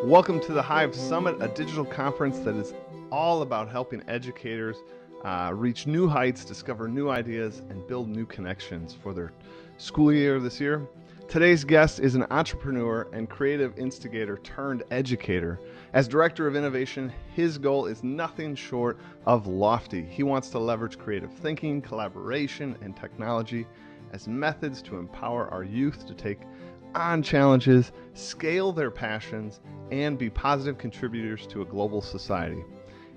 Welcome to the HiveSummit, a digital conference that is all about helping educators reach new heights, discover new ideas, and build new connections for their school year this year. Today's guest is an entrepreneur and creative instigator turned educator. As Director of Innovation, his goal is nothing short of lofty. He wants to leverage creative thinking, collaboration, and technology as methods to empower our youth to take on challenges, scale their passions, and be positive contributors to a global society.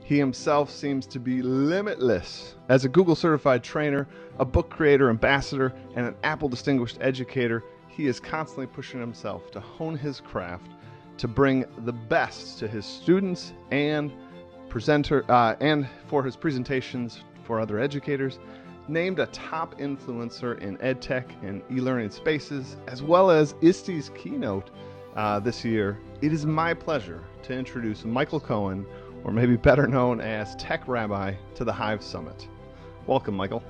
He himself seems to be limitless. As a Google certified trainer, a book creator, ambassador, and an Apple distinguished educator, he is constantly pushing himself to hone his craft to bring the best to his students and for his presentations for other educators. Named a top influencer in EdTech and e-learning spaces, as well as ISTE's keynote this year, it is my pleasure to introduce Michael Cohen, or maybe better known as Tech Rabbi, to the HiveSummit. Welcome, Michael.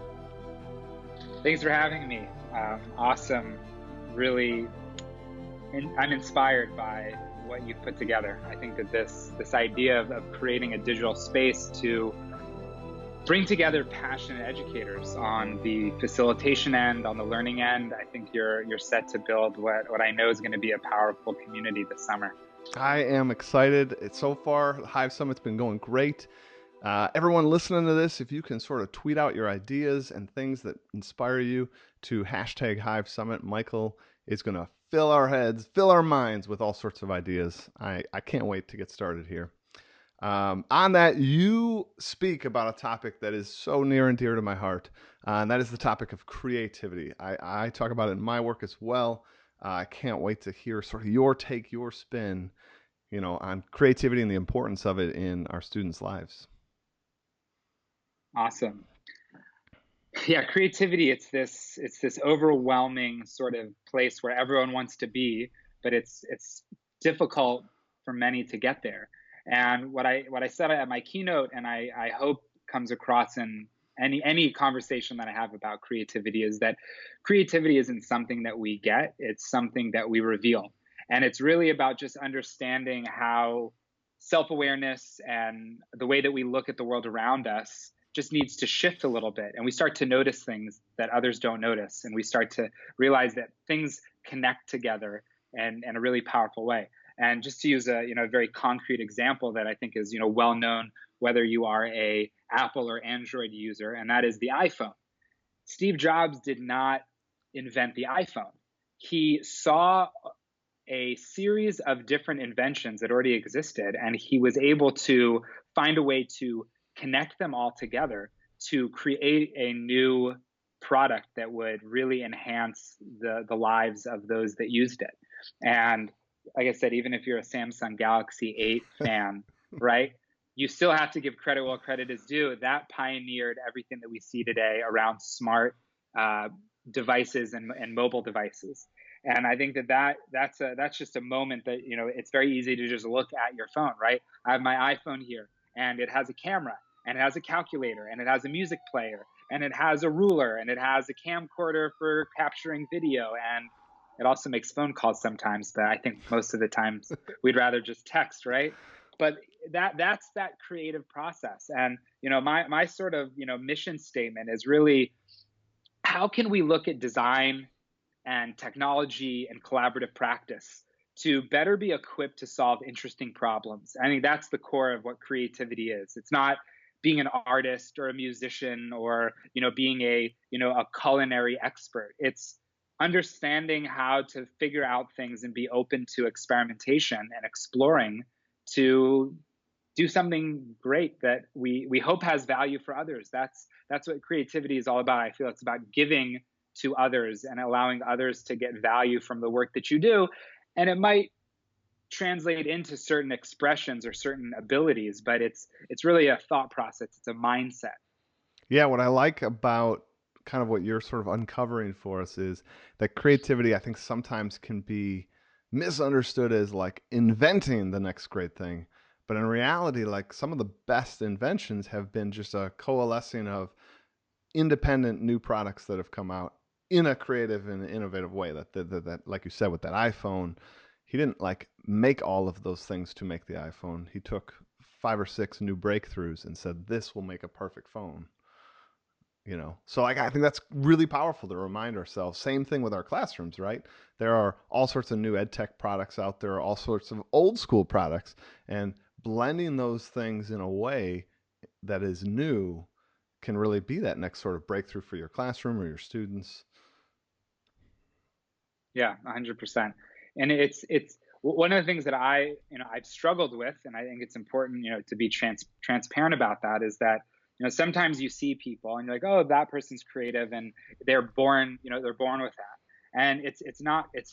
Thanks for having me. Awesome. Really, I'm inspired by what you've put together. I think that this idea of creating a digital space to bring together passionate educators on the facilitation end, on the learning end, I think you're set to build what I know is going to be a powerful community this summer. I am excited. So far, HiveSummit's been going great. Everyone listening to this, if you can sort of tweet out your ideas and things that inspire you to hashtag HiveSummit, Michael is going to fill our minds with all sorts of ideas. I can't wait to get started here. On that, you speak about a topic that is so near and dear to my heart, and that is the topic of creativity. I talk about it in my work as well. I can't wait to hear sort of your take, your spin, on creativity and the importance of it in our students' lives. Awesome. Yeah, creativity, it's this overwhelming sort of place where everyone wants to be, but it's difficult for many to get there. And what I said at my keynote, and I hope comes across in any conversation that I have about creativity, is that creativity isn't something that we get, it's something that we reveal. And it's really about just understanding how self-awareness and the way that we look at the world around us just needs to shift a little bit. And we start to notice things that others don't notice. And we start to realize that things connect together in a really powerful way. And just to use a very concrete example that I think is well known, whether you are a Apple or Android user, and that is the iPhone. Steve Jobs did not invent the iPhone. He saw a series of different inventions that already existed, and he was able to find a way to connect them all together to create a new product that would really enhance the lives of those that used it. And like I said, even if you're a Samsung Galaxy 8 fan, right, you still have to give credit where credit is due. That pioneered everything that we see today around smart devices and mobile devices. And I think that's just a moment that, it's very easy to just look at your phone, right? I have my iPhone here, and it has a camera, and it has a calculator, and it has a music player, and it has a ruler, and it has a camcorder for capturing video, and it also makes phone calls sometimes, but I think most of the times we'd rather just text, right? But that's that creative process. And, my sort of, mission statement is really, how can we look at design and technology and collaborative practice to better be equipped to solve interesting problems? I think that's the core of what creativity is. It's not being an artist or a musician or, being a culinary expert. It's understanding how to figure out things and be open to experimentation and exploring to do something great that we hope has value for others. That's what creativity is all about. I feel it's about giving to others and allowing others to get value from the work that you do. And it might translate into certain expressions or certain abilities, but it's really a thought process. It's a mindset. Yeah, what I like about kind of what you're sort of uncovering for us is that creativity, I think, sometimes can be misunderstood as like inventing the next great thing. But in reality, like some of the best inventions have been just a coalescing of independent new products that have come out in a creative and innovative way. That like you said with that iPhone, he didn't like make all of those things to make the iPhone. He took 5 or 6 new breakthroughs and said, this will make a perfect phone. So like I think that's really powerful to remind ourselves. Same thing with our classrooms, right? There are all sorts of new ed tech products out there, all sorts of old school products, and blending those things in a way that is new can really be that next sort of breakthrough for your classroom or your students. Yeah, 100%. And it's one of the things that I've struggled with, and I think it's important, to be transparent about that, is that, sometimes you see people and you're like, oh, that person's creative and they're born with that. And it's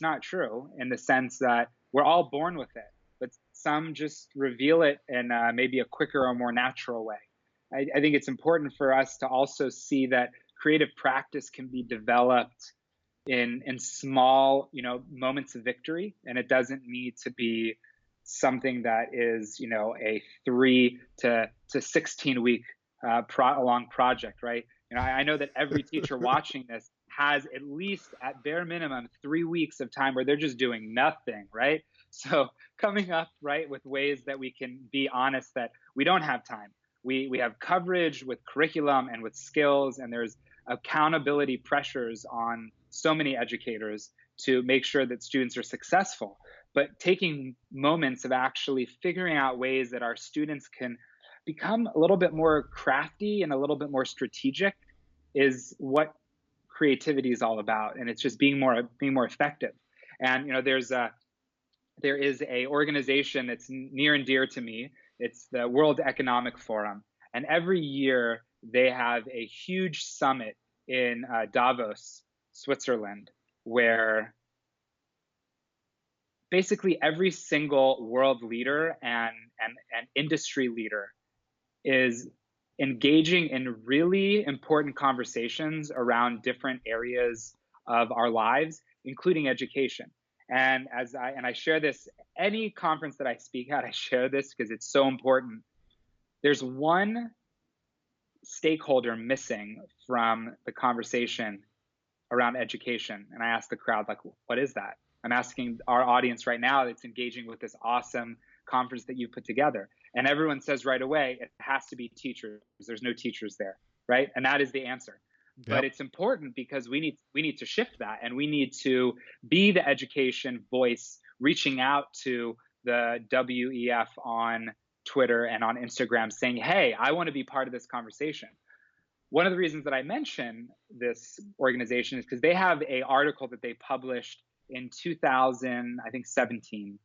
not true, in the sense that we're all born with it, but some just reveal it in maybe a quicker or more natural way. I think it's important for us to also see that creative practice can be developed in small, moments of victory, and it doesn't need to be something that is, a 3 to 16 week long project, right? I know that every teacher watching this has at least, at bare minimum, 3 weeks of time where they're just doing nothing, right? So coming up, right, with ways that we can be honest that we don't have time. We have coverage with curriculum and with skills, and there's accountability pressures on so many educators to make sure that students are successful. But taking moments of actually figuring out ways that our students can become a little bit more crafty and a little bit more strategic is what creativity is all about. And it's just being more effective. And there is a organization that's near and dear to me. It's the World Economic Forum, and every year they have a huge summit in Davos, Switzerland, where basically every single world leader and industry leader is engaging in really important conversations around different areas of our lives, including education. And I share this, any conference that I speak at, I share this because it's so important. There's one stakeholder missing from the conversation around education. And I asked the crowd, like, what is that? I'm asking our audience right now that's engaging with this awesome conference that you put together. And everyone says right away, it has to be teachers. There's no teachers there, right? And that is the answer. Yep. But it's important because we need to shift that, and we need to be the education voice, reaching out to the WEF on Twitter and on Instagram saying, hey, I want to be part of this conversation. One of the reasons that I mention this organization is because they have an article that they published in 2017,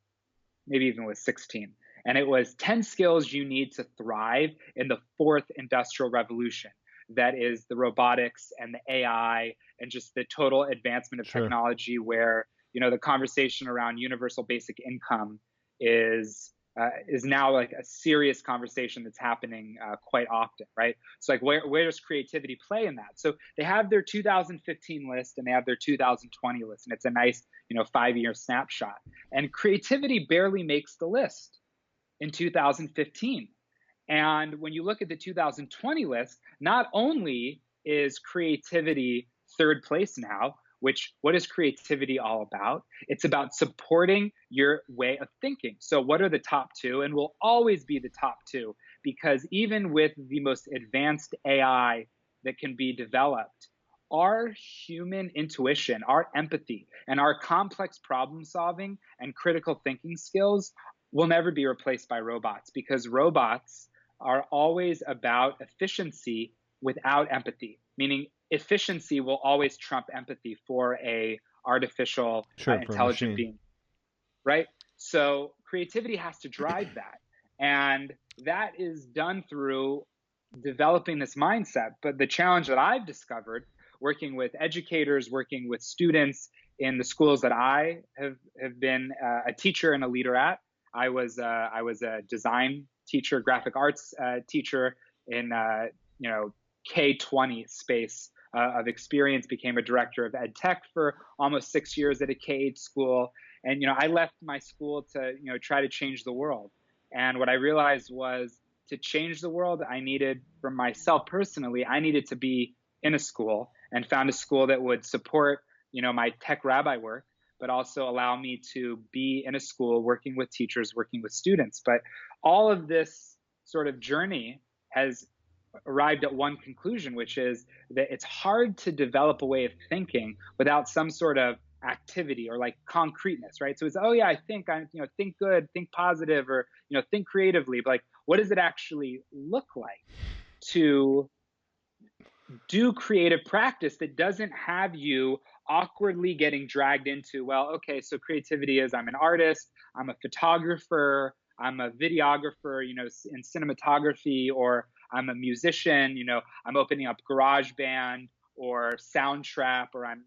maybe even was 16. And it was 10 skills you need to thrive in the fourth industrial revolution. That is the robotics and the AI and just the total advancement of technology, where, the conversation around universal basic income is now like a serious conversation that's happening quite often, right? So like where does creativity play in that? So they have their 2015 list and they have their 2020 list, and it's a nice 5-year snapshot. And creativity barely makes the list in 2015. And when you look at the 2020 list, not only is creativity third place now, what is creativity all about? It's about supporting your way of thinking. So what are the top 2? And will always be the top 2, because even with the most advanced AI that can be developed, our human intuition, our empathy, and our complex problem solving and critical thinking skills will never be replaced by robots, because robots are always about efficiency without empathy, meaning efficiency will always trump empathy for a artificial intelligent being, right? So creativity has to drive that. And that is done through developing this mindset. But the challenge that I've discovered working with educators, working with students in the schools that I have been a teacher and a leader at, I was a design teacher, graphic arts teacher in K-20 space of experience, became a director of ed tech for almost 6 years at a K-8 school. And, I left my school to, try to change the world. And what I realized was, to change the world, I needed, for myself personally, I needed to be in a school, and found a school that would support, my tech rabbi work, but also allow me to be in a school, working with teachers, working with students. But all of this sort of journey has arrived at one conclusion, which is that it's hard to develop a way of thinking without some sort of activity or like concreteness, right? So it's, oh yeah, I think think good, think positive, or think creatively, but like, what does it actually look like to do creative practice that doesn't have you awkwardly getting dragged into, well, okay, so creativity is, I'm an artist, I'm a photographer, I'm a videographer, in cinematography, or I'm a musician, I'm opening up GarageBand or Soundtrap, or I'm,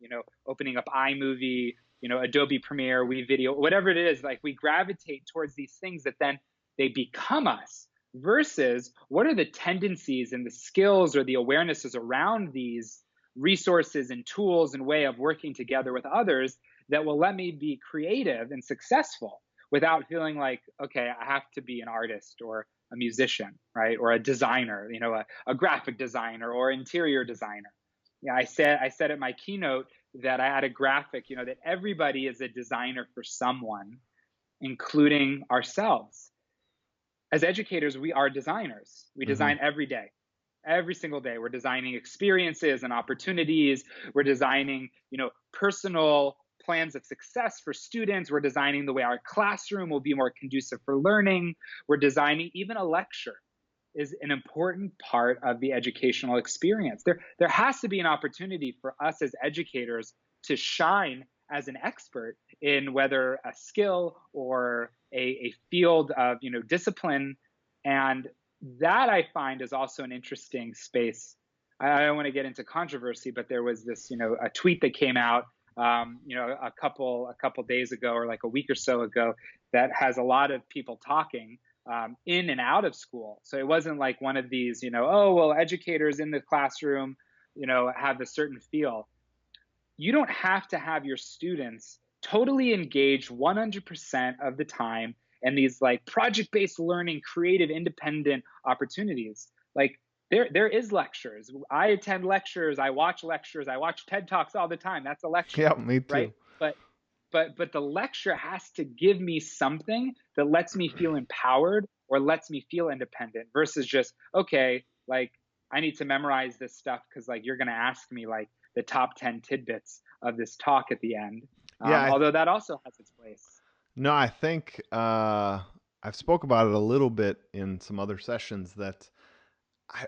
opening up iMovie, Adobe Premiere, WeVideo, whatever it is. Like, we gravitate towards these things that then they become us, versus what are the tendencies and the skills or the awarenesses around these resources and tools and way of working together with others that will let me be creative and successful without feeling like, okay, I have to be an artist or a musician, right? Or a designer, a graphic designer or interior designer. Yeah, I said at my keynote that I had a graphic, that everybody is a designer for someone, including ourselves. As educators, we are designers. We design every day, every single day. We're designing experiences and opportunities. We're designing, personal plans of success for students. We're designing the way our classroom will be more conducive for learning. We're designing even a lecture is an important part of the educational experience. There has to be an opportunity for us as educators to shine as an expert in whether a skill or a field of discipline. And that, I find, is also an interesting space. I don't want to get into controversy, but there was this a tweet that came out a couple days ago, or like a week or so ago, that has a lot of people talking in and out of school. So it wasn't like one of these, oh, well, educators in the classroom, have a certain feel. You don't have to have your students totally engaged 100% of the time in these like project-based learning, creative, independent opportunities. Like, there is lectures. I attend lectures. I watch lectures. I watch TED Talks all the time. That's a lecture. Yeah, me too. Right? But the lecture has to give me something that lets me feel empowered or lets me feel independent, versus just, okay, like, I need to memorize this stuff because like you're going to ask me like the top 10 tidbits of this talk at the end. Yeah, Although that also has its place. No, I think I've spoke about it a little bit in some other sessions, that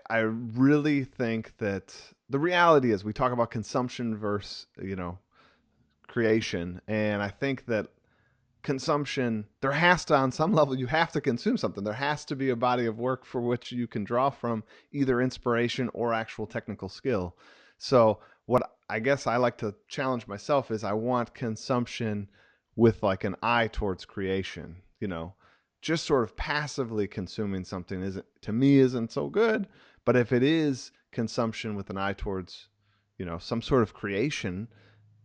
I really think that the reality is we talk about consumption versus, creation. And I think that consumption, there has to, on some level, you have to consume something. There has to be a body of work for which you can draw from either inspiration or actual technical skill. So what I guess I like to challenge myself is I want consumption with like an eye towards creation. Just sort of passively consuming something isn't, to me, isn't so good. But if it is consumption with an eye towards, some sort of creation,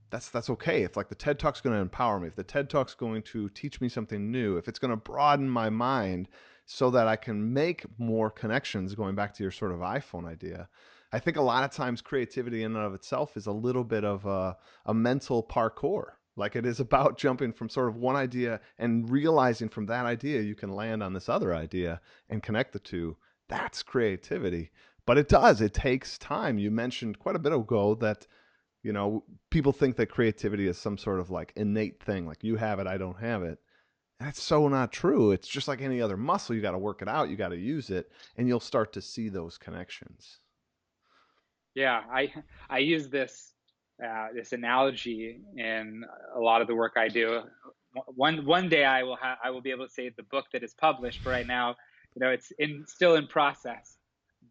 that's okay. If like the TED Talk's going to empower me, if the TED Talk's going to teach me something new, if it's going to broaden my mind so that I can make more connections, going back to your sort of iPhone idea, I think a lot of times creativity in and of itself is a little bit of a mental parkour. Like, it is about jumping from sort of one idea and realizing from that idea you can land on this other idea and connect the two. That's creativity. But it takes time. You mentioned quite a bit ago that, people think that creativity is some sort of like innate thing, like you have it, I don't have it. That's so not true. It's just like any other muscle. You got to work it out, you got to use it, and you'll start to see those connections. Yeah, I use this analogy in a lot of the work I do. One day I will be able to say the book that is published. But right now, it's still in process.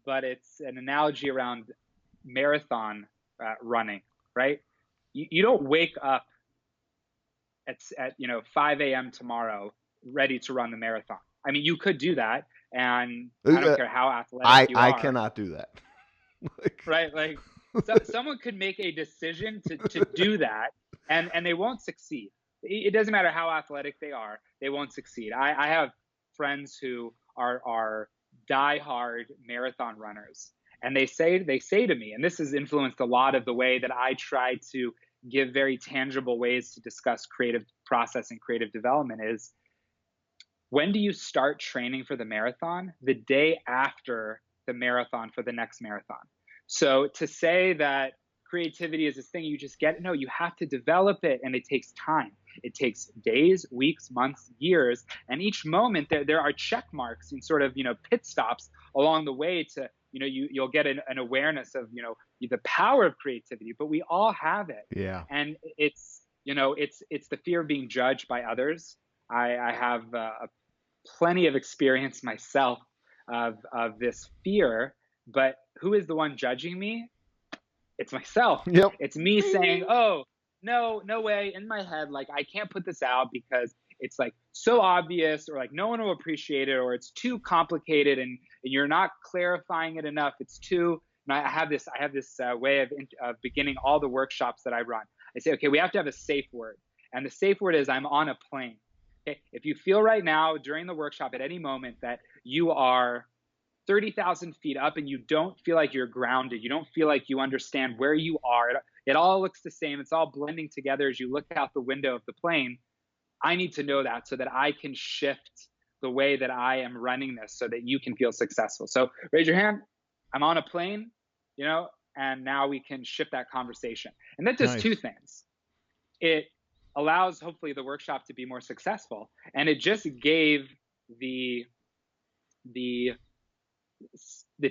But it's an analogy around marathon running. Right? You don't wake up at 5 a.m. tomorrow ready to run the marathon. I mean, you could do that, and I don't care how athletic you are. I cannot do that. Right? Like, so someone could make a decision to do that, and they won't succeed. It doesn't matter how athletic they are; they won't succeed. I have friends who are diehard marathon runners, and they say to me, and this has influenced a lot of the way that I try to give very tangible ways to discuss creative process and creative development is, when do you start training for the marathon? The day after the marathon for the next marathon. So to say that creativity is this thing you just get, no, you have to develop it, and it takes time. It takes days, weeks, months, years, and each moment there are check marks and sort of, pit stops along the way to, you'll get an awareness of, the power of creativity, but we all have it. Yeah. And it's the fear of being judged by others. I have plenty of experience myself of this fear, but who is the one judging me? It's myself. Yep. It's me saying, oh, no way, in my head, like, I can't put this out because it's like so obvious, or like no one will appreciate it, or it's too complicated and you're not clarifying it enough. It's too, and I have this way of beginning all the workshops that I run. I say, okay, we have to have a safe word. And the safe word is, I'm on a plane. Okay? If you feel right now during the workshop at any moment that you are 30,000 feet up and you don't feel like you're grounded, you don't feel like you understand where you are, it all looks the same, it's all blending together as you look out the window of the plane, I need to know that so that I can shift the way that I am running this so that you can feel successful. So raise your hand. I'm on a plane, and now we can shift that conversation. And that does Nice. two things. It allows, hopefully, the workshop to be more successful. And it just gave the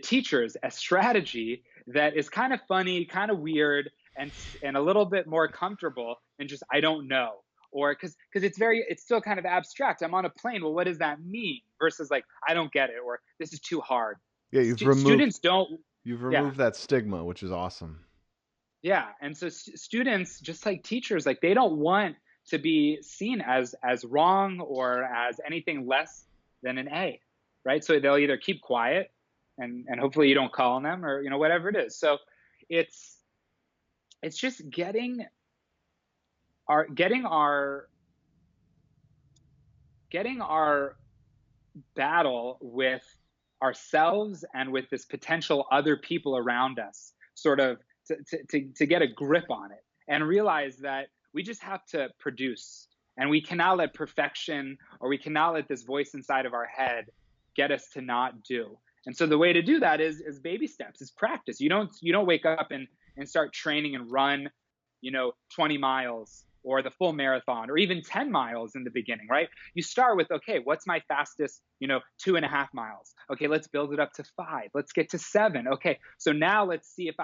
teachers a strategy that is kind of funny, kind of weird, and a little bit more comfortable than just, I don't know. Or because it's still kind of abstract. I'm on a plane. Well, what does that mean? Versus like, I don't get it, or this is too hard. Yeah, Students don't. You've removed that stigma, which is awesome. Yeah, and so students, just like teachers, like, they don't want to be seen as wrong or as anything less than an A, right? So they'll either keep quiet, and hopefully you don't call on them, or whatever it is. So it's just getting our battle with ourselves and with this potential other people around us, sort of to get a grip on it and realize that we just have to produce, and we cannot let perfection, or we cannot let this voice inside of our head get us to not do. And so the way to do that is baby steps, is practice. You don't wake up and start training and run 20 miles or the full marathon or even 10 miles in the beginning, right? You start with, okay, what's my fastest 2.5 miles? Okay, let's build it up to 5. Let's get to 7. Okay, so now let's see if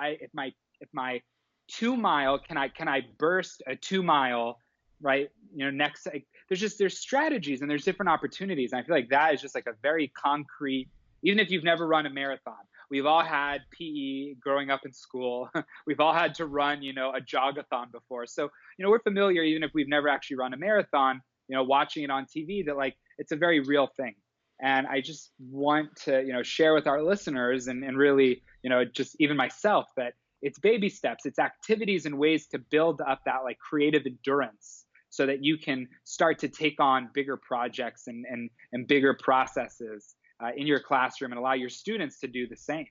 my 2 mile, can I burst a 2 mile, right? Next, there's strategies and there's different opportunities. And I feel like that is just like a very concrete, even if you've never run a marathon. We've all had PE growing up in school. We've all had to run, a jogathon before. So, we're familiar, even if we've never actually run a marathon, watching it on TV, that like, it's a very real thing. And I just want to, share with our listeners and really, just even myself, that it's baby steps, it's activities and ways to build up that like creative endurance so that you can start to take on bigger projects and bigger processes in your classroom, and allow your students to do the same.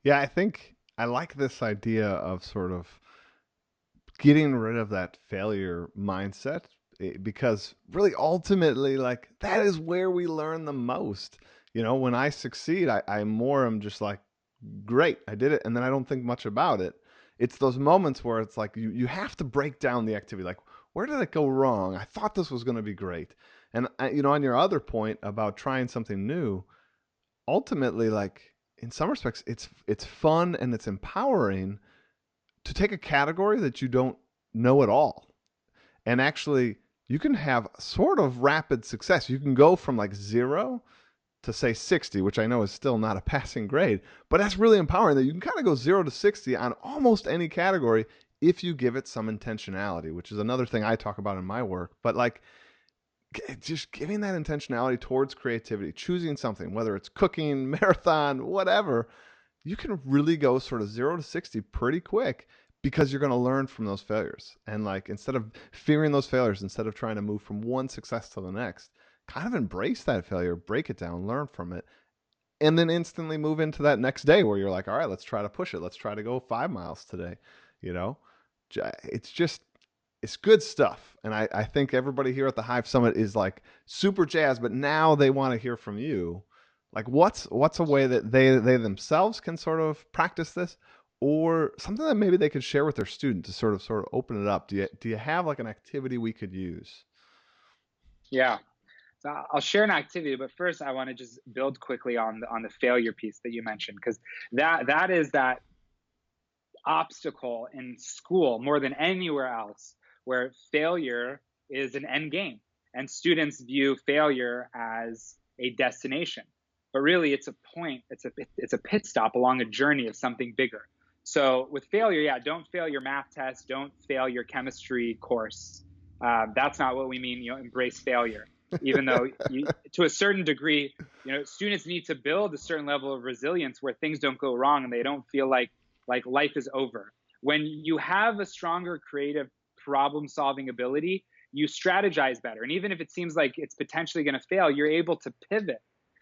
Yeah, I think I like this idea of sort of getting rid of that failure mindset, because really ultimately, like, that is where we learn the most. When I succeed, I'm just like, great, I did it, and then I don't think much about it. It's those moments where it's like you have to break down the activity. Like, where did it go wrong? I thought this was going to be great. And on your other point about trying something new, ultimately, like, in some respects, it's fun and it's empowering to take a category that you don't know at all, and actually you can have sort of rapid success. You can go from like 0 to say 60, which I know is still not a passing grade, but that's really empowering, that you can kind of go 0 to 60 on almost any category if you give it some intentionality, which is another thing I talk about in my work. But like, just giving that intentionality towards creativity, choosing something, whether it's cooking, marathon, whatever, you can really go sort of 0 to 60 pretty quick, because you're going to learn from those failures. And like, instead of fearing those failures, instead of trying to move from one success to the next, kind of embrace that failure, break it down, learn from it, and then instantly move into that next day where you're like, all right, let's try to push it. Let's try to go 5 miles today. It's just, it's good stuff. And I think everybody here at the Hive Summit is like super jazzed, but now they want to hear from you. Like what's a way that they themselves can sort of practice this, or something that maybe they could share with their student to sort of open it up? Do you have like an activity we could use? Yeah. So I'll share an activity, but first I want to just build quickly on the failure piece that you mentioned, because that is that obstacle in school more than anywhere else, where failure is an end game and students view failure as a destination, but really it's a point, it's a pit stop along a journey of something bigger. So with failure, yeah, don't fail your math test, don't fail your chemistry course. That's not what we mean, embrace failure. Even though to a certain degree, students need to build a certain level of resilience where things don't go wrong and they don't feel like life is over. When you have a stronger creative problem solving ability, you strategize better. And even if it seems like it's potentially going to fail, you're able to pivot.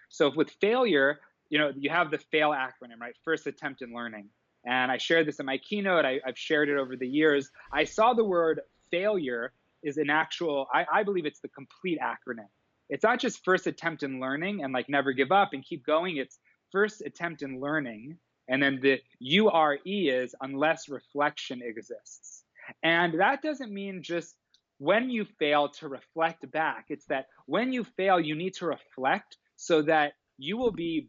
So with failure, you have the FAIL acronym, right? First attempt in learning. And I shared this in my keynote. I've shared it over the years. I saw the word failure is an actual, I believe it's the complete acronym. It's not just first attempt in learning and like never give up and keep going. It's first attempt in learning. And then the URE is unless reflection exists. And that doesn't mean just when you fail to reflect back. It's that when you fail, you need to reflect so that you will be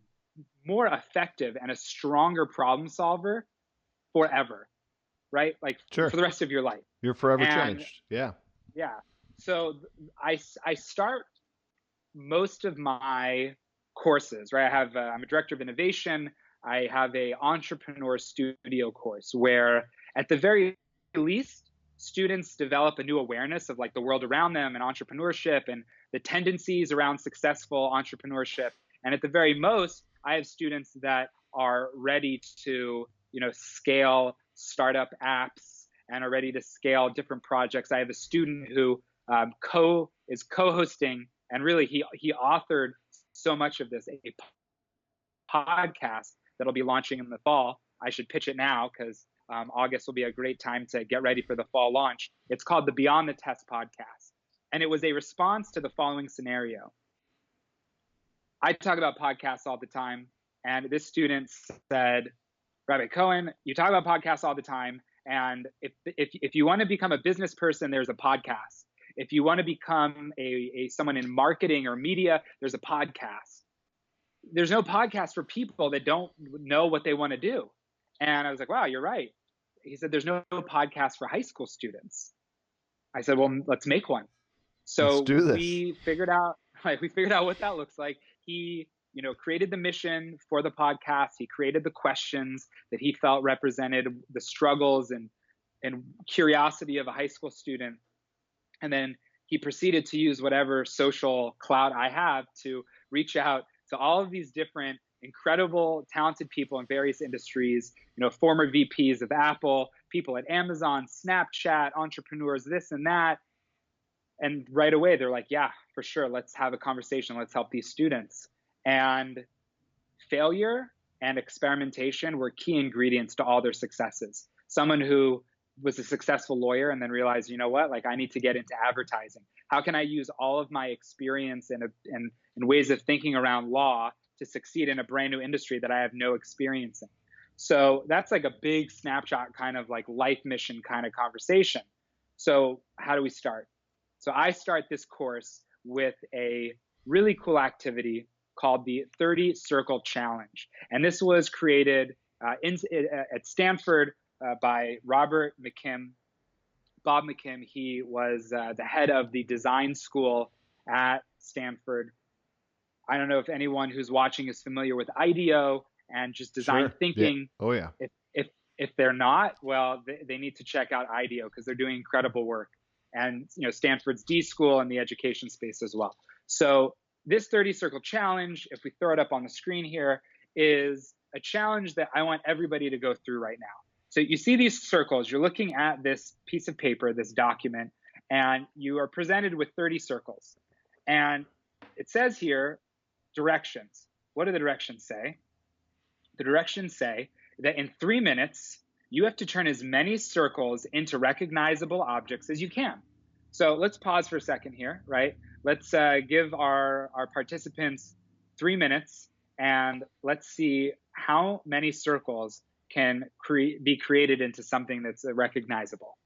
more effective and a stronger problem solver forever, right? Like Sure. for the rest of your life. You're forever changed. Yeah. Yeah. So I start most of my courses, right? I'm a director of innovation. I have a entrepreneur studio course where at the very least, students develop a new awareness of like the world around them and entrepreneurship and the tendencies around successful entrepreneurship. And at the very most, I have students that are ready to, scale startup apps and are ready to scale different projects. I have a student who is co-hosting, and really he authored so much of this, a podcast that'll be launching in the fall. I should pitch it now because August will be a great time to get ready for the fall launch. It's called the Beyond the Test podcast. And it was a response to the following scenario. I talk about podcasts all the time. And this student said, Rabbi Cohen, you talk about podcasts all the time. And if you want to become a business person, there's a podcast. If you want to become someone in marketing or media, there's a podcast. There's no podcast for people that don't know what they want to do. And I was like, wow, you're right. He said, there's no podcast for high school students. I said, well, let's make one. So we figured out what that looks like. He, created the mission for the podcast. He created the questions that he felt represented the struggles and curiosity of a high school student. And then he proceeded to use whatever social clout I have to reach out to all of these different incredible, talented people in various industries, former VPs of Apple, people at Amazon, Snapchat, entrepreneurs, this and that. And right away, they're like, yeah, for sure. Let's have a conversation. Let's help these students. And failure and experimentation were key ingredients to all their successes. Someone who was a successful lawyer and then realized, I need to get into advertising. How can I use all of my experience and ways of thinking around law to succeed in a brand new industry that I have no experience in? So that's like a big snapshot kind of like life mission kind of conversation. So how do we start? So I start this course with a really cool activity called the 30 Circle Challenge. And this was created at Stanford by Robert McKim, Bob McKim. He was the head of the design school at Stanford. I don't know if anyone who's watching is familiar with IDEO and just design thinking. Yeah. Oh, yeah. If they're not, well, they need to check out IDEO because they're doing incredible work. And Stanford's D School and the education space as well. So this 30 Circle Challenge, if we throw it up on the screen here, is a challenge that I want everybody to go through right now. So you see these circles, you're looking at this piece of paper, this document, and you are presented with 30 circles. And it says here, directions. What do the directions say? The directions say that in 3 minutes, you have to turn as many circles into recognizable objects as you can. So let's pause for a second here, right? Let's give our participants 3 minutes, and let's see how many circles can be created into something that's recognizable.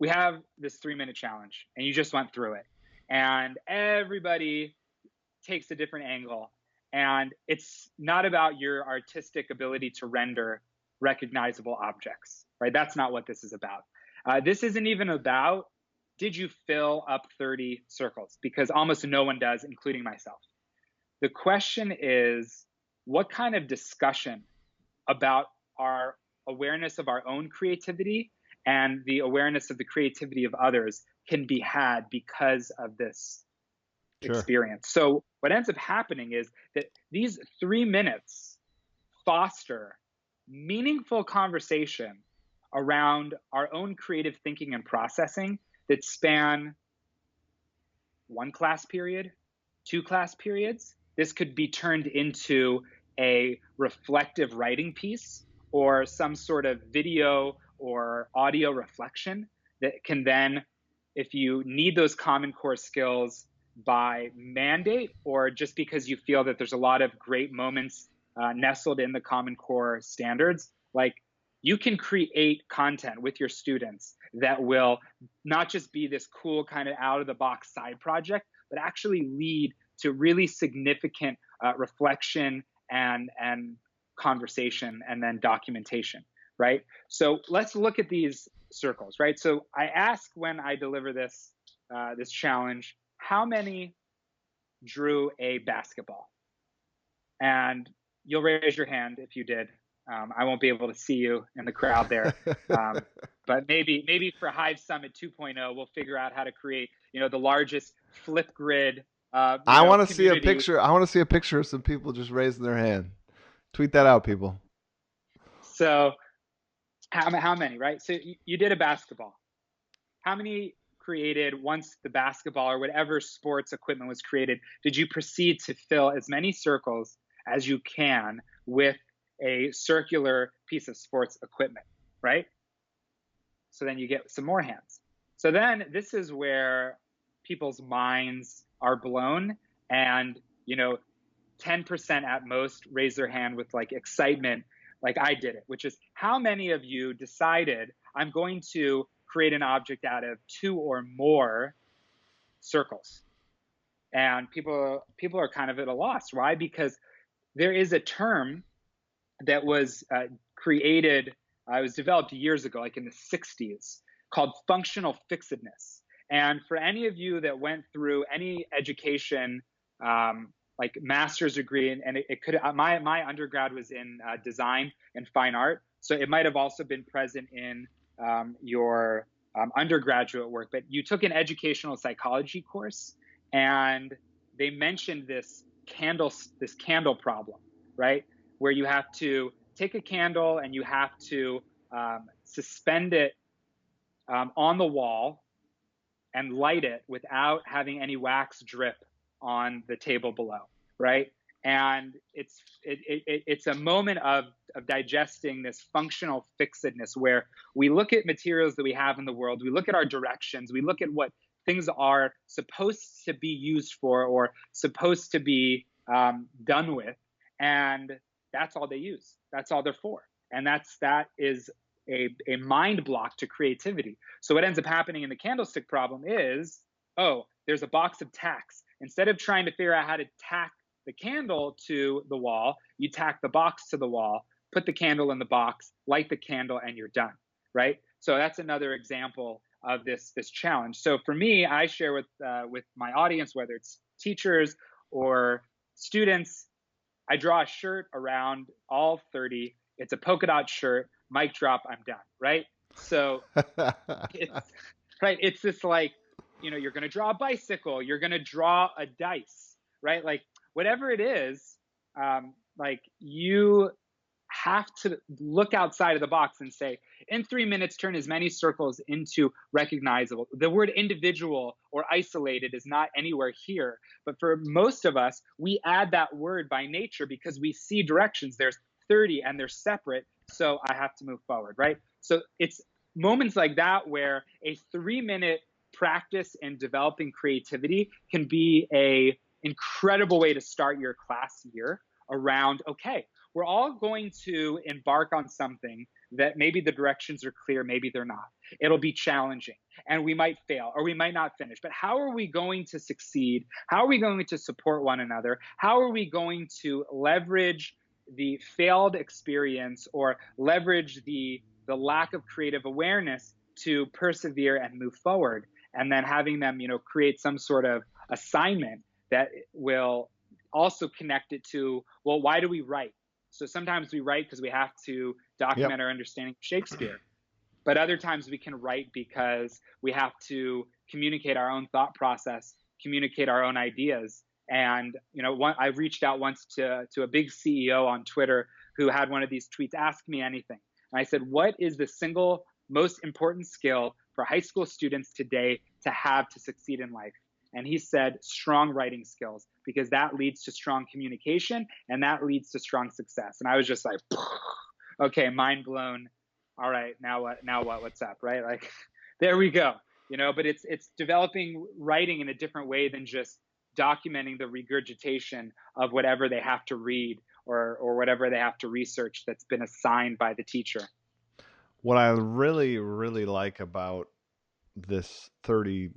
We have this 3-minute challenge, and you just went through it. And everybody takes a different angle. And it's not about your artistic ability to render recognizable objects, right? That's not what this is about. This isn't even about, did you fill up 30 circles? Because almost no one does, including myself. The question is, what kind of discussion about our awareness of our own creativity and the awareness of the creativity of others can be had because of this experience? So what ends up happening is that these 3 minutes foster meaningful conversation around our own creative thinking and processing that span 1 class period, 2 class periods. This could be turned into a reflective writing piece or some sort of video or audio reflection that can then, if you need those Common Core skills by mandate or just because you feel that there's a lot of great moments nestled in the Common Core standards, like you can create content with your students that will not just be this cool kind of out of the box side project, but actually lead to really significant reflection and conversation and then documentation, right? So let's look at these circles, right? So I ask when I deliver this this challenge, how many drew a basketball? And you'll raise your hand if you did. I won't be able to see you in the crowd there, but maybe for HiveSummit 2.0, we'll figure out how to create, the largest flip grid. I want to see a picture. I want to see a picture of some people just raising their hand. Tweet that out, people. So, how many? Right. So you did a basketball. How many created once the basketball or whatever sports equipment was created? Did you proceed to fill as many circles as you can with a circular piece of sports equipment, right? So then you get some more hands. So then this is where people's minds are blown, and 10% at most raise their hand with like excitement, like I did it, which is how many of you decided I'm going to create an object out of 2 or more circles? And people are kind of at a loss. Why? Because there is a term that was created, it was developed years ago, like in the 60s, called functional fixedness. And for any of you that went through any education, like master's degree, and it could, my undergrad was in design and fine art, so it might have also been present in your undergraduate work. But you took an educational psychology course, and they mentioned this candle problem, right? Where you have to take a candle and you have to suspend it on the wall and light it without having any wax drip on the table below, right? And it's a moment of digesting this functional fixedness where we look at materials that we have in the world, we look at our directions, we look at what things are supposed to be used for or supposed to be done with, and that's all they use. That's all they're for. And that is a mind block to creativity. So what ends up happening in the candlestick problem is, there's a box of tacks. Instead of trying to figure out how to tack the candle to the wall, you tack the box to the wall, put the candle in the box, light the candle, and you're done, right? So that's another example of this challenge. So for me, I share with my audience, whether it's teachers or students, I draw a shirt around all 30. It's a polka dot shirt. Mic drop, I'm done, right? So it's this like, you're going to draw a bicycle, you're going to draw a dice, right? Like whatever it is, like you have to look outside of the box and say, in 3 minutes, turn as many circles into recognizable. The word individual or isolated is not anywhere here. But for most of us, we add that word by nature because we see directions. There's 30 and they're separate. So I have to move forward, right? So it's moments like that where a 3-minute practice in developing creativity can be a incredible way to start your class year around, okay, we're all going to embark on something that maybe the directions are clear, maybe they're not. It'll be challenging and we might fail or we might not finish. But how are we going to succeed? How are we going to support one another? How are we going to leverage the failed experience or leverage the lack of creative awareness to persevere and move forward? And then having them, create some sort of assignment that will also connect it to, well, why do we write? So sometimes we write because we have to Yep. document our understanding of Shakespeare. But other times we can write because we have to communicate our own thought process, communicate our own ideas. And, I reached out once to a big CEO on Twitter who had one of these tweets, ask me anything. And I said, what is the single most important skill for high school students today to have to succeed in life? And he said, strong writing skills, because that leads to strong communication and that leads to strong success. And I was just like, okay, mind blown. All right, now what? What's up, right? Like, there we go. But it's developing writing in a different way than just documenting the regurgitation of whatever they have to read or whatever they have to research that's been assigned by the teacher. What I really, really like about this 30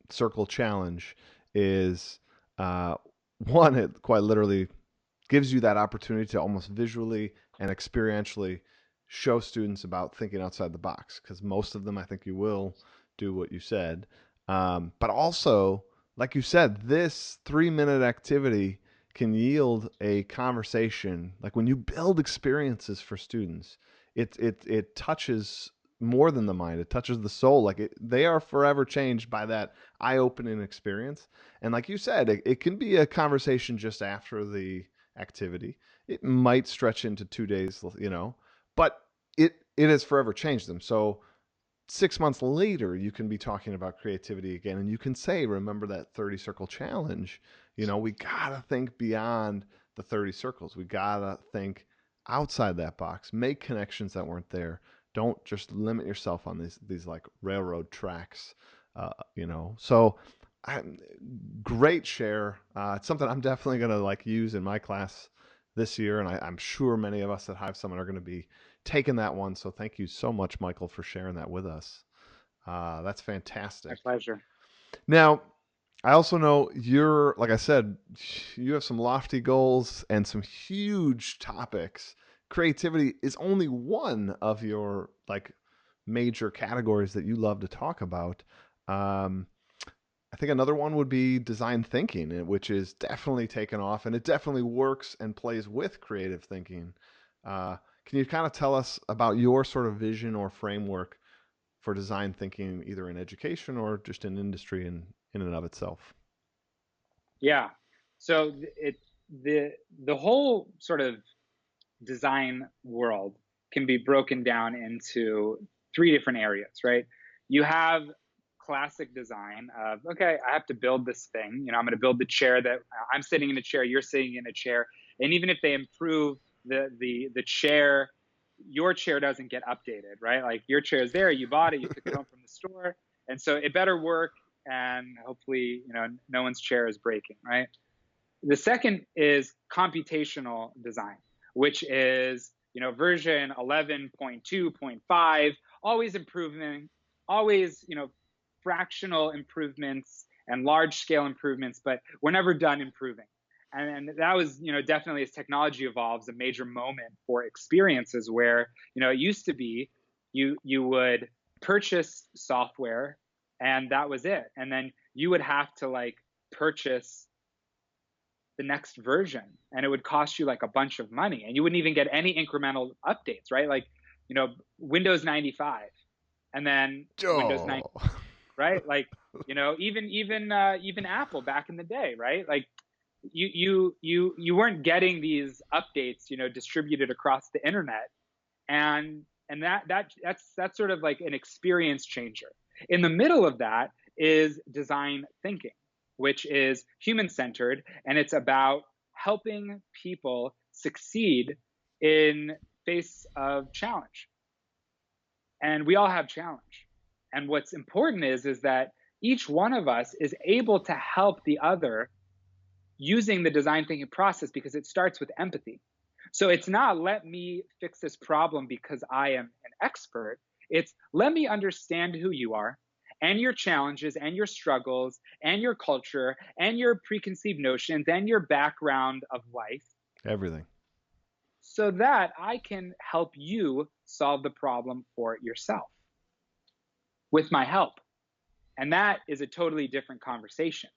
circle challenge is one, it quite literally gives you that opportunity to almost visually and experientially show students about thinking outside the box, because most of them, I think you will do what you said. But also, like you said, this 3-minute activity can yield a conversation. Like when you build experiences for students, it touches more than the mind. It touches the soul. Like they are forever changed by that eye-opening experience. And like you said, it can be a conversation just after the activity. It might stretch into 2 days, but it has forever changed them. So 6 months later, you can be talking about creativity again, and you can say, remember that 30 circle challenge? We gotta think beyond the 30 circles. We gotta think outside that box, make connections that weren't there. Don't just limit yourself on these like railroad tracks, So, great share. It's something I'm definitely gonna use in my class this year, and I'm sure many of us at HiveSummit are going to be taking that one. So thank you so much, Michael, for sharing that with us. That's fantastic. My pleasure. Now, I also know like I said, you have some lofty goals and some huge topics. Creativity is only one of your major categories that you love to talk about. I think another one would be design thinking, which is definitely taken off, and it definitely works and plays with creative thinking. Can you kind of tell us about your sort of vision or framework for design thinking, either in education or just in industry in and of itself? Yeah. So the whole sort of design world can be broken down into 3 different areas, right? You have classic design of, okay, I have to build this thing. I'm going to build the chair that I'm sitting in a chair, you're sitting in a chair. And even if they improve the chair, your chair doesn't get updated, right? Like your chair is there, you bought it, you took it home from the store. And so it better work. And hopefully, no one's chair is breaking, right? The second is computational design, which is, version 11.2.5, always improving, always, fractional improvements and large scale improvements, but we're never done improving. And that was, definitely as technology evolves, a major moment for experiences where, it used to be you would purchase software and that was it. And then you would have to purchase the next version and it would cost you a bunch of money and you wouldn't even get any incremental updates, right? Windows 95 and then Windows 90, right? Even Apple back in the day, right? you weren't getting these updates, distributed across the internet, and that's sort of like an experience changer. In the middle of that is design thinking, which is human centered, and it's about helping people succeed in face of challenge. And we all have challenge. And what's important is that each one of us is able to help the other using the design thinking process, because it starts with empathy. So it's not let me fix this problem because I am an expert. It's let me understand who you are and your challenges and your struggles and your culture and your preconceived notions and your background of life, Everything. so that I can help you solve the problem for yourself with my help. And that is a totally different conversation.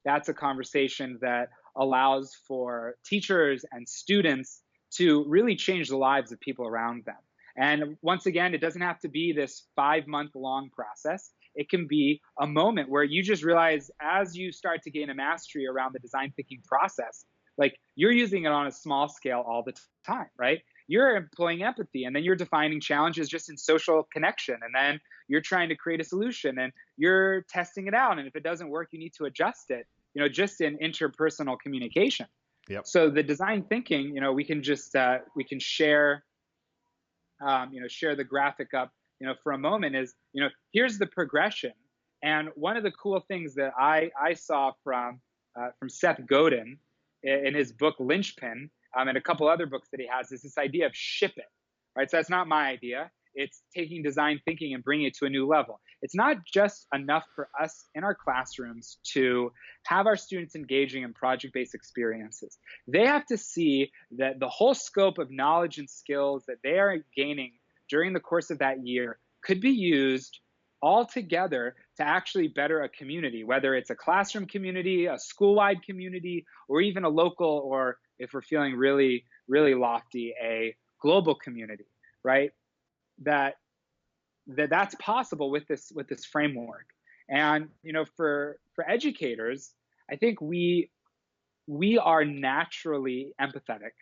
That's a conversation that allows for teachers and students to really change the lives of people around them. And once again, it doesn't have to be this 5-month long process. It can be a moment where you just realize, as you start to gain a mastery around the design thinking process, like you're using it on a small scale all the time, right? You're employing empathy, and then you're defining challenges just in social connection. And then you're trying to create a solution, and you're testing it out. And if it doesn't work, you need to adjust it, just in interpersonal communication. Yep. So the design thinking, we can just, we can share, share the graphic up, for a moment, is, here's the progression. And one of the cool things that I saw from Seth Godin in his book Lynchpin, and a couple other books that he has, is this idea of ship it, right? So that's not my idea. It's taking design thinking and bringing it to a new level. It's not just enough for us in our classrooms to have our students engaging in project-based experiences. They have to see that the whole scope of knowledge and skills that they are gaining during the course of that year could be used all together to actually better a community, whether it's a classroom community, a school-wide community, or even a local, or if we're feeling really, really lofty, a global community, right? That's possible with this framework. And for educators, I think we are naturally empathetic.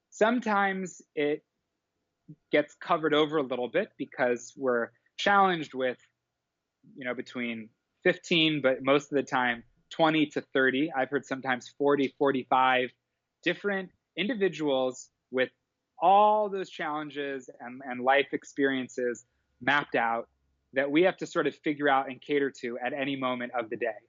Sometimes it gets covered over a little bit because we're challenged with between 15, but most of the time 20 to 30. I've heard sometimes 40, 45 different individuals with all those challenges and life experiences mapped out, that we have to sort of figure out and cater to at any moment of the day.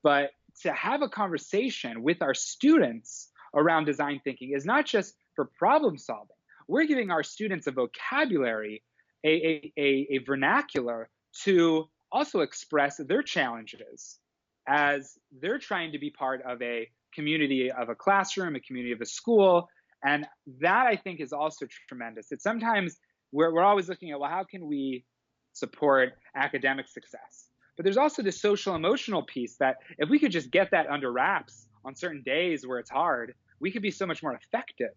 But to have a conversation with our students around design thinking is not just for problem solving. We're giving our students a vocabulary, a vernacular to also express their challenges as they're trying to be part of a community of a classroom, a community of a school. And that, I think, is also tremendous. It's sometimes we're always looking at, well, how can we support academic success? But there's also the social emotional piece that if we could just get that under wraps on certain days where it's hard, we could be so much more effective.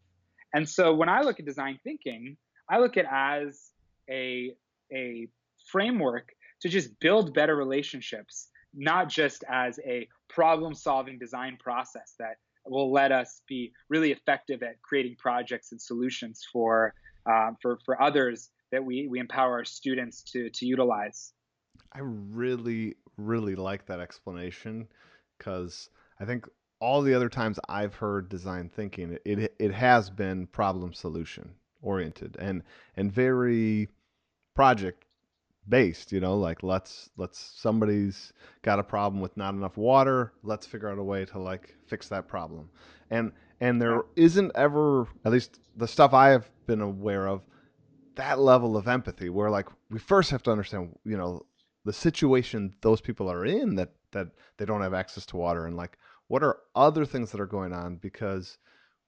And so when I look at design thinking, I look at it as a framework to just build better relationships, not just as a problem-solving design process that will let us be really effective at creating projects and solutions for others that we empower our students to utilize. I really, really like that explanation, because I think all the other times I've heard design thinking, it has been problem solution oriented and very project based, like let's somebody's got a problem with not enough water, let's figure out a way to like fix that problem. And there isn't ever, at least the stuff I have been aware of, that level of empathy where like we first have to understand, the situation those people are in, that they don't have access to water, and like what are other things that are going on, because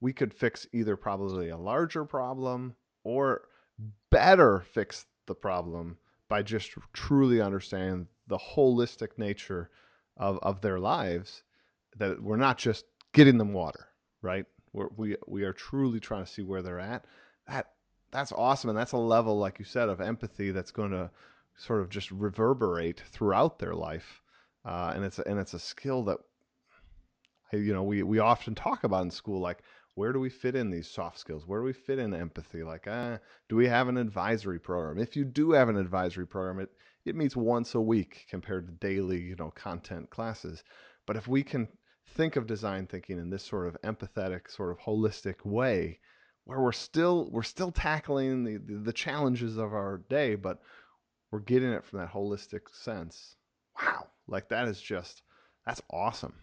we could fix either probably a larger problem or better fix the problem by just truly understanding the holistic nature of their lives, that we're not just getting them water, right? We are truly trying to see where they're at. That's awesome. And that's a level, like you said, of empathy that's going to sort of just reverberate throughout their life. And it's a skill that we often talk about in school, like, where do we fit in these soft skills? Where do we fit in empathy? Like, do we have an advisory program? If you do have an advisory program, it meets once a week compared to daily, content classes. But if we can think of design thinking in this sort of empathetic, sort of holistic way, where we're still tackling the challenges of our day, but we're getting it from that holistic sense. Wow, like that's awesome.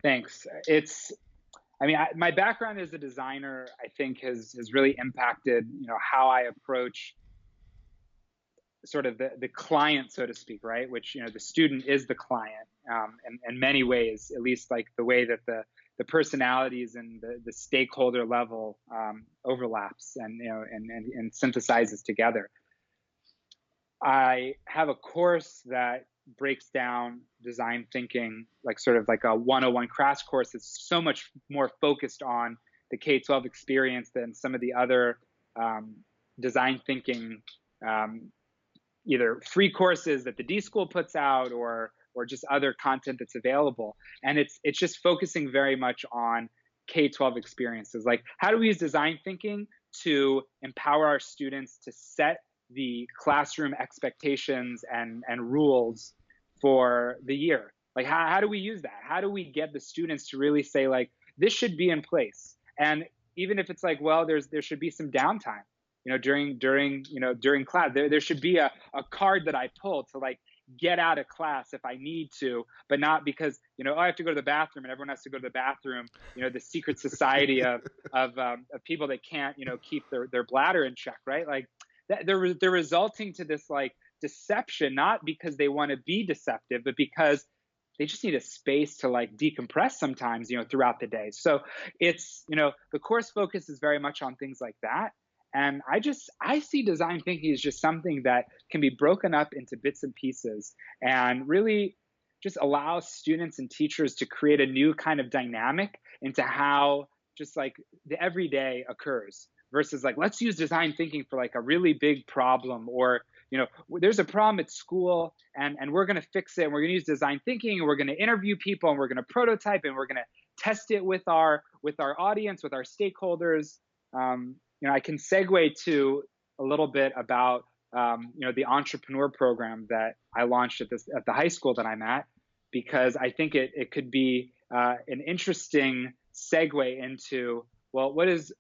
Thanks. My background as a designer, I think has really impacted, how I approach sort of the client, so to speak, right? Which, the student is the client, in many ways, at least like the way that the personalities and the stakeholder level overlaps and synthesizes together. I have a course that breaks down design thinking, like sort of like a 101 crash course that's so much more focused on the K-12 experience than some of the other design thinking either free courses that the D School puts out or just other content that's available. And it's just focusing very much on K-12 experiences. Like, how do we use design thinking to empower our students to set the classroom expectations and rules for the year? Like, how do we use that? How do we get the students to really say, like, this should be in place? And even if it's like, well, there should be some downtime, during class, there should be a card that I pull to, like, get out of class if I need to, but not because, I have to go to the bathroom and everyone has to go to the bathroom, the secret society of people that can't, keep their bladder in check, right? Like, they're resulting to this, like, deception, not because they want to be deceptive, but because they just need a space to, like, decompress sometimes, throughout the day. So it's, the course focus is very much on things like that. And I see design thinking as just something that can be broken up into bits and pieces and really just allow students and teachers to create a new kind of dynamic into how just, like, the everyday occurs, versus, like, let's use design thinking for, like, a really big problem, or, there's a problem at school and we're going to fix it, and we're going to use design thinking, and we're going to interview people, and we're going to prototype, and we're going to test it with our audience, with our stakeholders. I can segue to a little bit about the entrepreneur program that I launched at the high school that I'm at, because I think it could be an interesting segue into, well, what is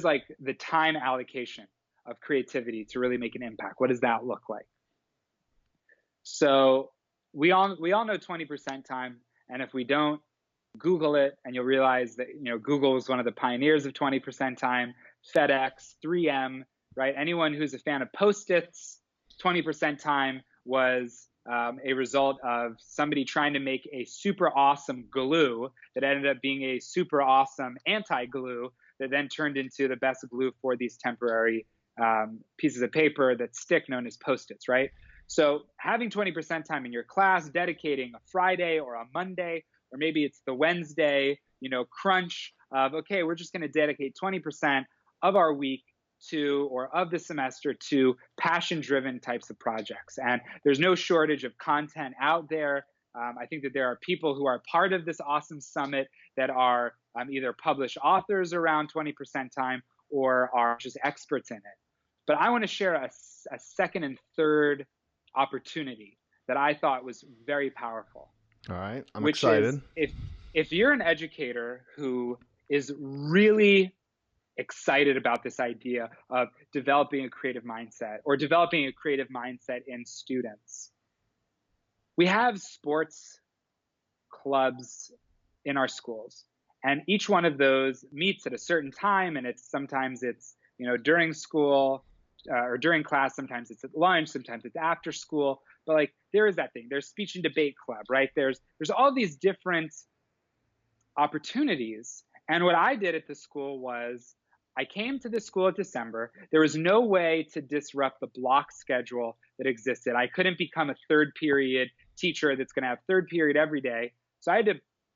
like the time allocation of creativity to really make an impact? What does that look like? So we all know 20% time, and if we don't, Google it, and you'll realize that Google was one of the pioneers of 20% time. FedEx, 3M, right? Anyone who's a fan of Post-its, 20% time was a result of somebody trying to make a super awesome glue that ended up being a super awesome anti-glue that then turned into the best glue for these temporary pieces of paper that stick, known as Post-its, right? So having 20% time in your class, dedicating a Friday or a Monday, or maybe it's the Wednesday, crunch of, okay, we're just going to dedicate 20% of our week or of the semester to passion-driven types of projects. And there's no shortage of content out there. I think that there are people who are part of this awesome summit that are either published authors around 20% time or are just experts in it. But I want to share a second and third opportunity that I thought was very powerful. All right, I'm excited. If you're an educator who is really excited about this idea of developing a creative mindset, or developing a creative mindset in students, we have sports clubs in our schools, and each one of those meets at a certain time, and sometimes it's during school or during class, sometimes it's at lunch, sometimes it's after school. But, like, there is that thing. There's speech and debate club, right? There's all these different opportunities. And what I did at the school was, I came to the school in December. There was no way to disrupt the block schedule that existed. I couldn't become a third period teacher that's going to have third period every day. So I had to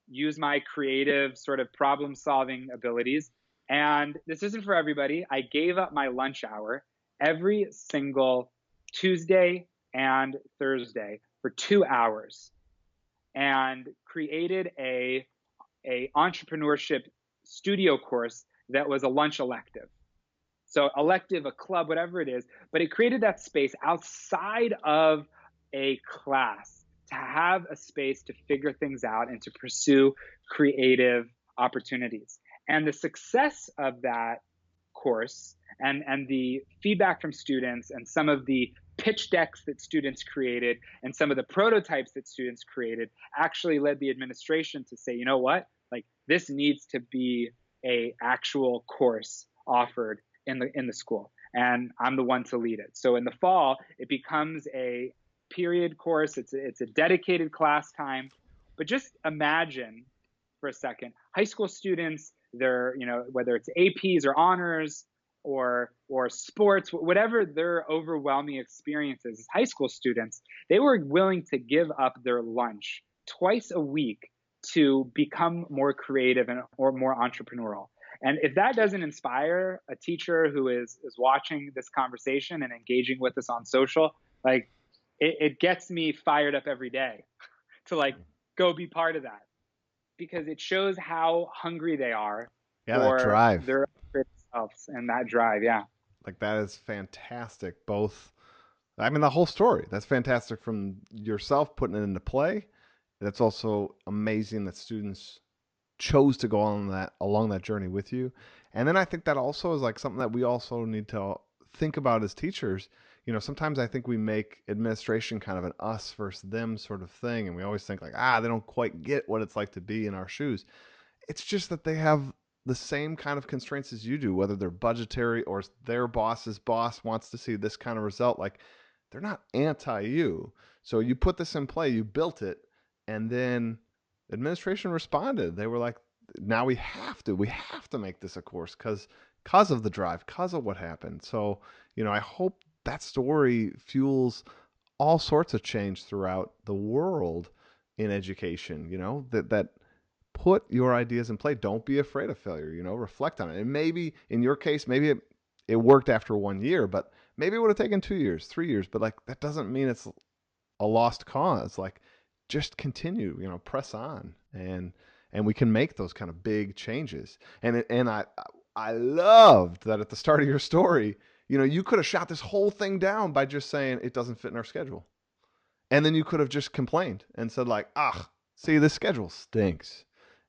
use my creative sort of problem solving abilities. And this isn't for everybody. I gave up my lunch hour every single Tuesday and Thursday for 2 hours. and created a entrepreneurship studio course that was a lunch elective. So elective, a club, whatever it is, but it created that space outside of a class to have a space to figure things out and to pursue creative opportunities. And the success of that course and the feedback from students and some of the pitch decks that students created and some of the prototypes that students created actually led the administration to say, you know what, like this needs to be a actual course offered in the school, and I'm the one to lead it. So in the fall, it becomes a period course. It's a dedicated class time. But just imagine for a second, high school students, they're, whether it's APs or honors or sports, whatever their overwhelming experiences as high school students, they were willing to give up their lunch twice a week to become more creative or more entrepreneurial. And if that doesn't inspire a teacher who is watching this conversation and engaging with us on social, like it gets me fired up every day to like go be part of that, because it shows how hungry they are Yeah, that for drive. their selves and that drive. Yeah. Like that is fantastic. Both, I mean, the whole story. That's fantastic from yourself putting it into play. That's also amazing that students chose to go on that along that journey with you. And then I think that also is like something that we also need to think about as teachers. Sometimes I think we make administration kind of an us versus them sort of thing, and we always think like, they don't quite get what it's like to be in our shoes. It's just that they have the same kind of constraints as you do, whether they're budgetary or their boss's boss wants to see this kind of result. Like they're not anti you. So you put this in play, you built it, and then administration responded. They were like, now we have to make this a course because of the drive, because of what happened. So, I hope that story fuels all sorts of change throughout the world in education, that put your ideas in play. Don't be afraid of failure, reflect on it. And maybe in your case, maybe it worked after 1 year, but maybe it would have taken 2 years, 3 years, but like that doesn't mean it's a lost cause. Like just continue, press on, and we can make those kind of big changes. And I loved that at the start of your story, you could have shot this whole thing down by just saying it doesn't fit in our schedule. And then you could have just complained and said like, see, this schedule stinks.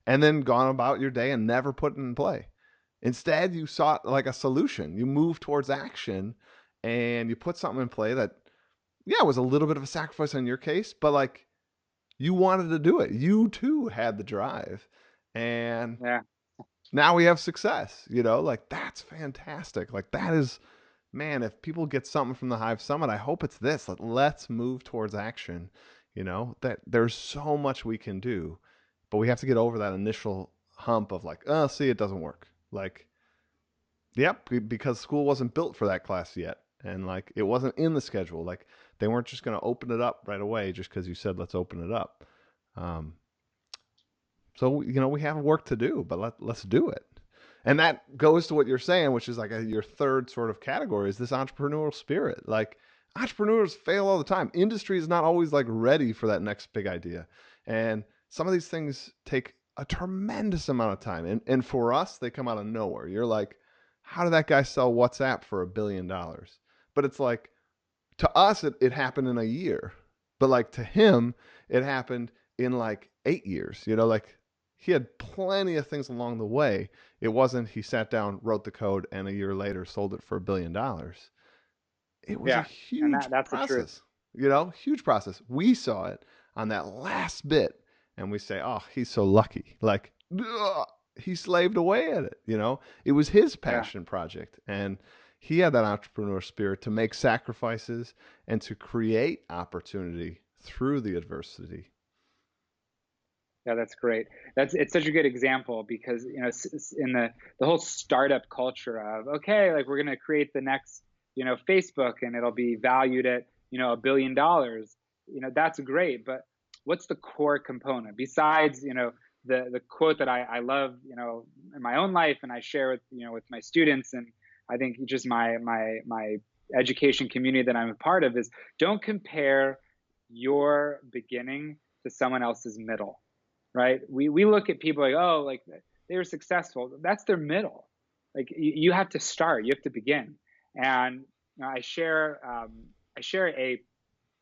And then gone about your day and never put it in play. Instead, you sought like a solution. You moved towards action and you put something in play that, yeah, was a little bit of a sacrifice in your case, but like you wanted to do it. You too had the drive. And Yeah. now we have success, like that's fantastic. Like that is, man, if people get something from the Hive Summit, I hope it's this. Let's move towards action. That there's so much we can do, but we have to get over that initial hump of like, oh, see, it doesn't work. Like, yep, because school wasn't built for that class yet. And like, it wasn't in the schedule. Like, they weren't just going to open it up right away just because you said, let's open it up. So, we have work to do, but let's do it. And that goes to what you're saying, which is like your third sort of category is this entrepreneurial spirit. Like entrepreneurs fail all the time. Industry is not always like ready for that next big idea. And some of these things take a tremendous amount of time. And for us, they come out of nowhere. You're like, how did that guy sell WhatsApp for $1 billion? But it's like, to us, it happened in a year. But like to him, it happened in like 8 years. Like he had plenty of things along the way. It wasn't he sat down, wrote the code, and a year later sold it for $1 billion. It was a Yeah. And huge that's the truth. process. Huge process. We saw it on that last bit, and we say, "Oh, he's so lucky." Like, ugh, he slaved away at it. It was his Yeah. passion project, and he had that entrepreneur spirit to make sacrifices and to create opportunity through the adversity. Yeah, that's great. It's such a good example because in the whole startup culture of, okay, like we're going to create the next Facebook and it'll be valued at $1 billion. That's great, but what's the core component besides the quote that I love in my own life and I share with my students, and I think just my education community that I'm a part of is, don't compare your beginning to someone else's middle, right? We look at people like, oh, like they were successful. That's their middle. Like you have to start, you have to begin. And I share a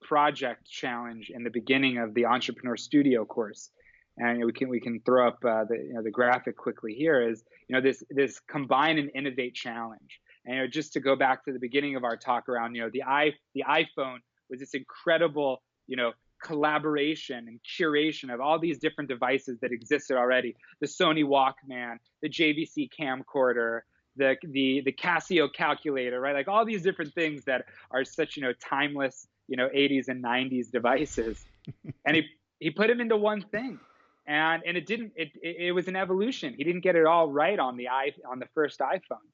project challenge in the beginning of the Entrepreneur Studio course, and we can throw up the graphic quickly here. Is this combine and innovate challenge. And just to go back to the beginning of our talk around the iPhone was this incredible collaboration and curation of all these different devices that existed already: the Sony Walkman, the JVC camcorder, the Casio calculator, right? Like all these different things that are such timeless 80s and 90s devices. And he put them into one thing, and it was an evolution. He didn't get it all right on the first iPhone.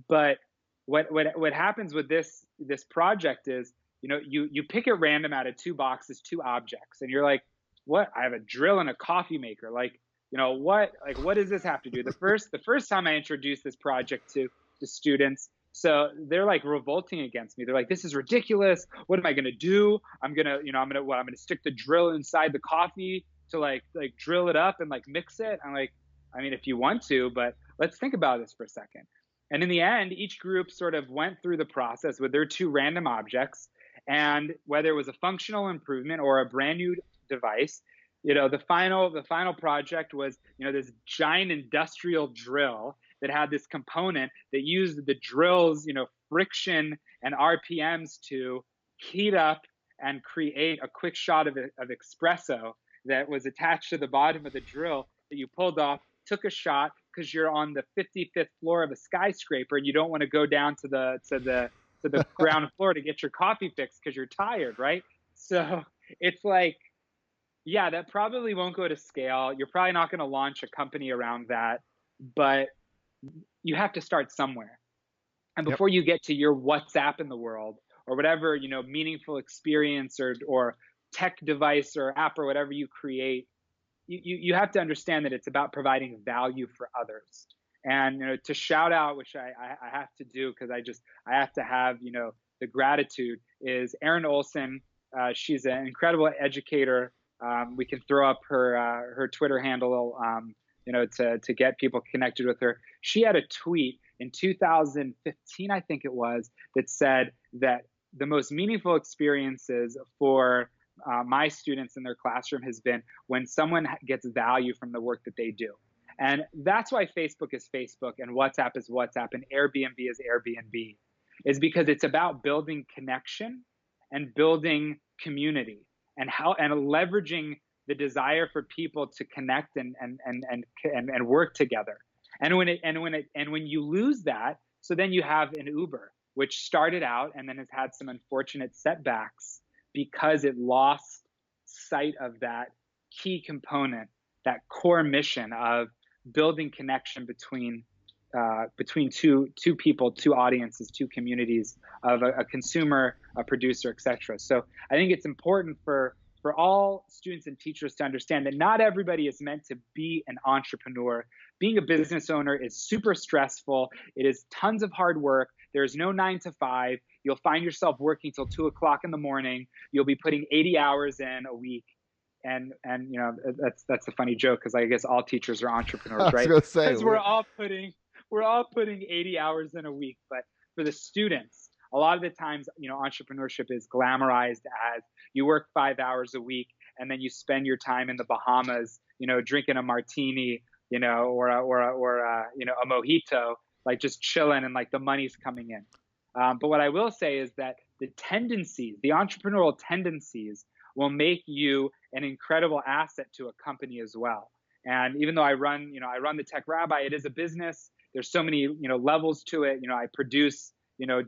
But what happens with this project is you pick at random out of two boxes, two objects, and you're like, what? I have a drill and a coffee maker. Like, what does this have to do? The first time I introduced this project to the students, so they're like revolting against me. They're like, this is ridiculous. What am I going to do? I'm going to stick the drill inside the coffee to like drill it up and like mix it. I'm like, I mean, if you want to, but let's think about this for a second. And in the end, each group sort of went through the process with their two random objects, and whether it was a functional improvement or a brand new device, the final project was this giant industrial drill that had this component that used the drill's friction and RPMs to heat up and create a quick shot of espresso that was attached to the bottom of the drill that you pulled off, took a shot because you're on the 55th floor of a skyscraper and you don't want to go down to the ground floor to get your coffee fix because you're tired, right? So it's like, yeah, that probably won't go to scale. You're probably not going to launch a company around that, but you have to start somewhere. And before you get to your WhatsApp in the world or whatever, meaningful experience or tech device or app or whatever you create, you have to understand that it's about providing value for others. And to shout out, which I have to do because I have to have the gratitude, is Erin Olson. She's an incredible educator. We can throw up her Twitter handle, to get people connected with her. She had a tweet in 2015, I think it was, that said that the most meaningful experiences for my students in their classroom has been when someone gets value from the work that they do. And that's why Facebook is Facebook and WhatsApp is WhatsApp and Airbnb is Airbnb, is because it's about building connection and building community and leveraging the desire for people to connect and work together. And when you lose that, so then you have an Uber, which started out and then has had some unfortunate setbacks because it lost sight of that key component, that core mission of building connection between two people, two audiences, two communities of a consumer, a producer, etc. So I think it's important for all students and teachers to understand that not everybody is meant to be an entrepreneur. Being a business owner is super stressful. It is tons of hard work. There's no 9 to 5. You'll find yourself working till 2 o'clock in the morning. You'll be putting 80 hours in a week. And that's a funny joke because I guess all teachers are entrepreneurs, right? Because we're all putting 80 hours in a week. But for the students, a lot of the times, entrepreneurship is glamorized as you work 5 hours a week and then you spend your time in the Bahamas, drinking a martini, or a mojito, like just chilling and like the money's coming in. But what I will say is that the entrepreneurial tendencies will make you an incredible asset to a company as well. And even though I run the Tech Rabbi, it is a business. There's so many, levels to it. I produce,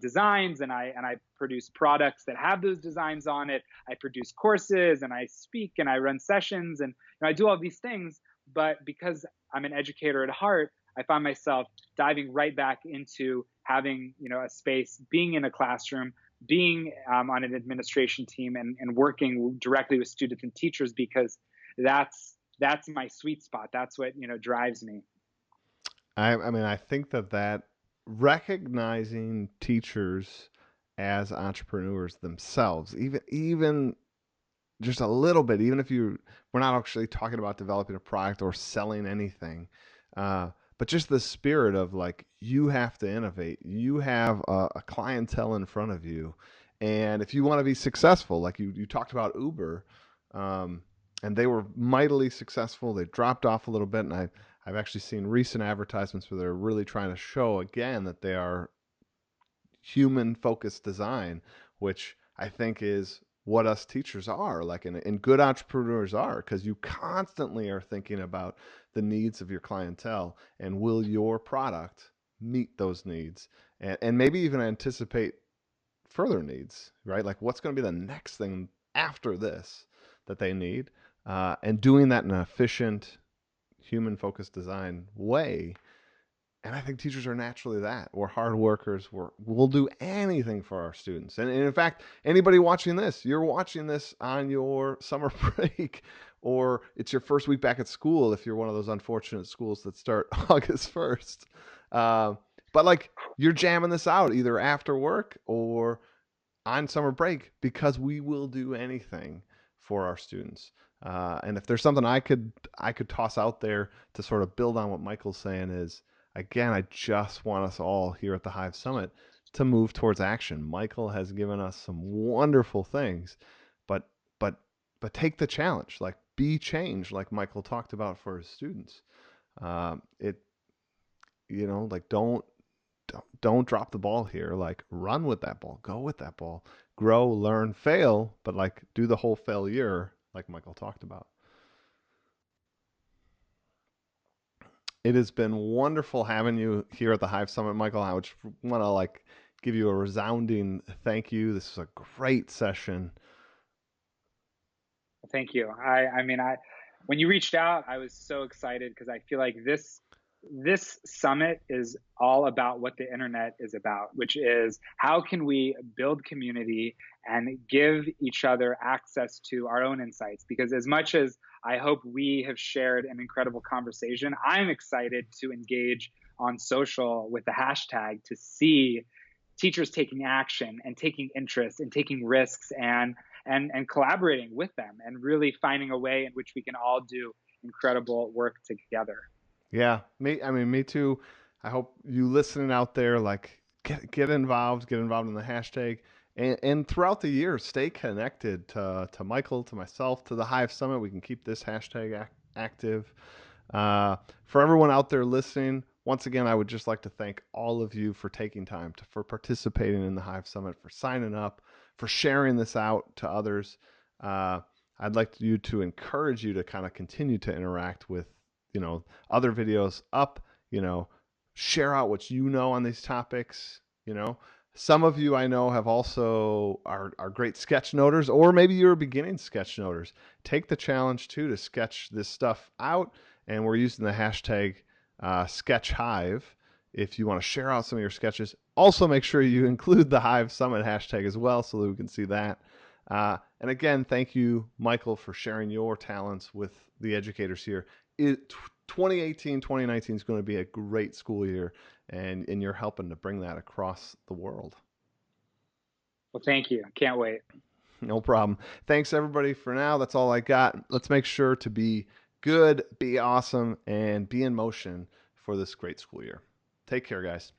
designs and I produce products that have those designs on it. I produce courses and I speak and I run sessions and I do all these things. But because I'm an educator at heart, I find myself diving right back into having, a space, being in a classroom, being on an administration team and working directly with students and teachers, because that's my sweet spot. That's what, drives me. I mean, I think that recognizing teachers as entrepreneurs themselves, even just a little bit, even if we're not actually talking about developing a product or selling anything, but just the spirit of like, you have to innovate. You have a clientele in front of you. And if you want to be successful, like you talked about Uber, um, and they were mightily successful. They dropped off a little bit. And I've actually seen recent advertisements where they're really trying to show again that they are human focused design, which I think is what us teachers are, like, and good entrepreneurs are, because you constantly are thinking about the needs of your clientele and will your product meet those needs, and maybe even anticipate further needs, right? Like, what's going to be the next thing after this that they need, and doing that in an efficient, human focused design way. And I think teachers are naturally that. We're hard workers. We'll do anything for our students. And in fact, anybody watching this, you're watching this on your summer break, or it's your first week back at school if you're one of those unfortunate schools that start August 1st. But like, you're jamming this out either after work or on summer break, because we will do anything for our students. And if there's something I could toss out there to sort of build on what Michael's saying is, again, I just want us all here at the Hive Summit to move towards action. Michael has given us some wonderful things, but but take the challenge. Like, be change, like Michael talked about for his students. It like, don't drop the ball here. Like, run with that ball, go with that ball, grow, learn, fail, but like, do the whole failure, like Michael talked about. It has been wonderful having you here at the Hive Summit, Michael. I just want to like give you a resounding thank you. This is a great session. Thank you. I mean, when you reached out, I was so excited because I feel like this summit is all about what the internet is about, which is how can we build community and give each other access to our own insights. Because as much as I hope we have shared an incredible conversation, I'm excited to engage on social with the hashtag to see teachers taking action and taking interest and taking risks and collaborating with them and really finding a way in which we can all do incredible work together. Yeah, me too. I hope you listening out there, like, get involved, in the hashtag, and throughout the year, stay connected to Michael, to myself, to the Hive Summit. We can keep this hashtag active. For everyone out there listening, once again, I would just like to thank all of you for taking time for participating in the Hive Summit, for signing up, for sharing this out to others. I'd like you to encourage you to kind of continue to interact with other videos up, share out what you know on these topics. Some of you I know have also are great sketch noters, or maybe you're beginning sketch noters. Take the challenge too to sketch this stuff out, and we're using the hashtag SketchHive if you want to share out some of your sketches. Also, make sure you include the Hive Summit hashtag as well so that we can see that. And again, thank you, Michael, for sharing your talents with the educators here. 2018, 2019 is going to be a great school year, and you're helping to bring that across the world. Well, thank you. Can't wait. No problem. Thanks, everybody, for now. That's all I got. Let's make sure to be good, be awesome, and be in motion for this great school year. Take care, guys.